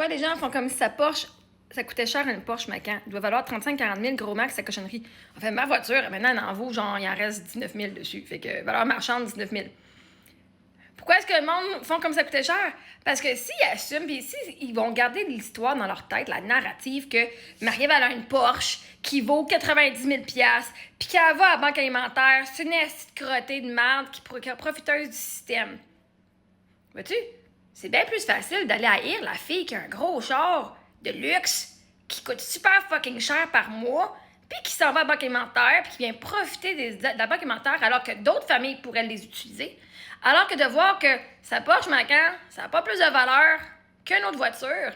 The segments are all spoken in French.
Pourquoi les gens font comme si sa Porsche, ça coûtait cher une Porsche Macan? Elle doit valoir 35-40 000, gros max, sa cochonnerie. En fait, ma voiture, maintenant, elle en vaut, genre, il en reste 19 000 dessus. Fait que valeur marchande, 19 000. Pourquoi est-ce que le monde font comme ça coûtait cher? Parce que s'ils assument, puis s'ils vont garder l'histoire dans leur tête, la narrative que Marie-Ève a une Porsche qui vaut 90 000 puis qu'elle va à la banque alimentaire, c'est une petite crottée de merde qui est profiteuse du système. Vois-tu? C'est bien plus facile d'aller haïr la fille qui a un gros char de luxe qui coûte super fucking cher par mois, puis qui s'en va à la banque alimentaire, puis qui vient profiter de la banque alimentaire alors que d'autres familles pourraient les utiliser. Alors que de voir que sa Porsche Macan, ça n'a pas plus de valeur qu'une autre voiture,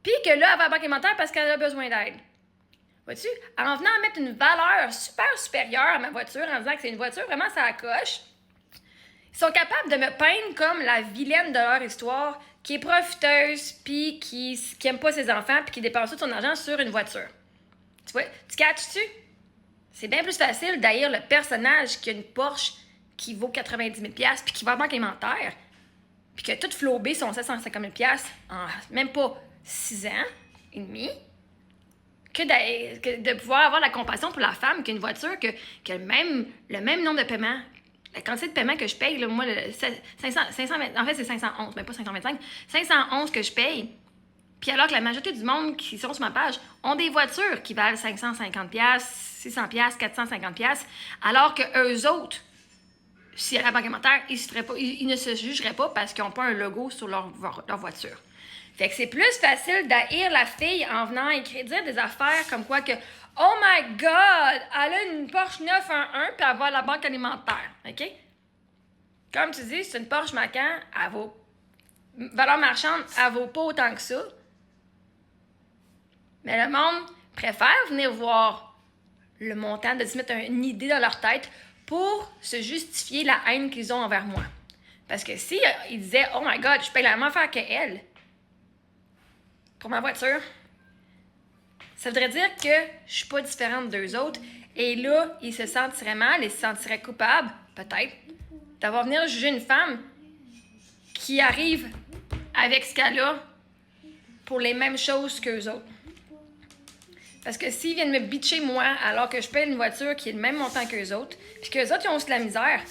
puis que là, elle va à la banque alimentaire parce qu'elle a besoin d'aide. Vois-tu? En venant à mettre une valeur super supérieure à ma voiture, en disant que c'est une voiture vraiment ça coche, ils sont capables de me peindre comme la vilaine de leur histoire, qui est profiteuse, puis qui aime pas ses enfants, puis qui dépense tout son argent sur une voiture. Tu vois? Tu catches-tu? C'est bien plus facile d'haïr le personnage qui a une Porsche qui vaut 90 000 puis qui va à la banque alimentaire, puis qui a tout flobé son 750 000 en même pas 6 ans et demi, que de pouvoir avoir la compassion pour la femme qui a une voiture qui a le même nombre de paiements. La quantité de paiement que je paye, là, moi, 520, en fait, c'est 511, mais pas 525. 511 que je paye. Puis alors que la majorité du monde qui sont sur ma page ont des voitures qui valent 550 600 450 alors que eux autres, s'ils allaient à la banque alimentaire, ils ne se jugeraient pas parce qu'ils n'ont pas un logo sur leur voiture. Fait que c'est plus facile d'haïr la fille en venant dire des affaires comme quoi que « Oh my God! Elle a une Porsche 911 puis elle va à la banque alimentaire. » OK? Comme tu dis, c'est une Porsche Macan, elle vaut... Valeur marchande, elle vaut pas autant que ça. Mais le monde préfère venir voir le montant, de se mettre une idée dans leur tête pour se justifier la haine qu'ils ont envers moi. Parce que si ils disaient « Oh my God, je paye la même affaire qu'elle pour ma voiture », ça voudrait dire que je suis pas différente d'eux autres. Et là, ils se sentiraient mal, ils se sentiraient coupables, peut-être, d'avoir venir juger une femme qui arrive avec ce qu'elle a pour les mêmes choses qu'eux autres. Parce que s'ils viennent me bitcher moi alors que je paye une voiture qui est le même montant qu'eux autres, puis qu'eux autres, ils ont aussi de la misère,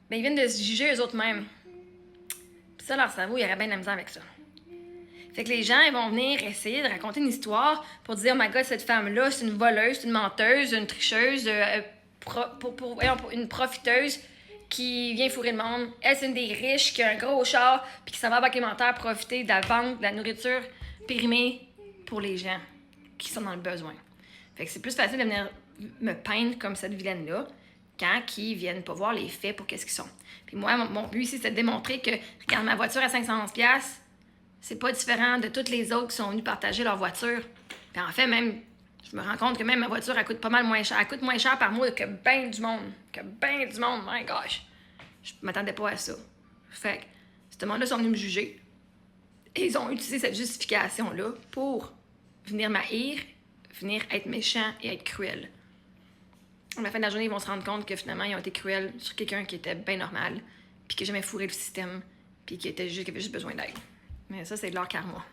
ben ils viennent de se juger eux autres mêmes. Puis ça, leur cerveau, il aurait bien de la misère avec ça. Fait que les gens, ils vont venir essayer de raconter une histoire pour dire « Oh my God, cette femme-là, c'est une voleuse, c'est une menteuse, une tricheuse, une profiteuse qui vient fourrer le monde. Elle, c'est une des riches qui a un gros char puis qui s'en va à la banque alimentaire profiter de la vente de la nourriture périmée pour les gens qui sont dans le besoin. » Fait que c'est plus facile de venir me peindre comme cette vilaine-là quand ils viennent pas voir les faits pour qu'est-ce qu'ils sont. Puis moi, mon but ici, c'est de démontrer que, regarde, ma voiture à 511$, c'est pas différent de toutes les autres qui sont venus partager leur voiture. Puis en fait, même, je me rends compte que même ma voiture, elle coûte pas mal moins cher. Elle coûte moins cher par mois que ben du monde. My gosh. Je m'attendais pas à ça. Fait que, ce monde-là sont venus me juger. Et ils ont utilisé cette justification-là pour venir m'haïr, venir être méchants et être cruels. À la fin de la journée, ils vont se rendre compte que finalement, ils ont été cruels sur quelqu'un qui était bien normal, puis qui n'a jamais fourré le système, puis qui avait juste besoin d'aide. Mais ça, c'est de leur karma.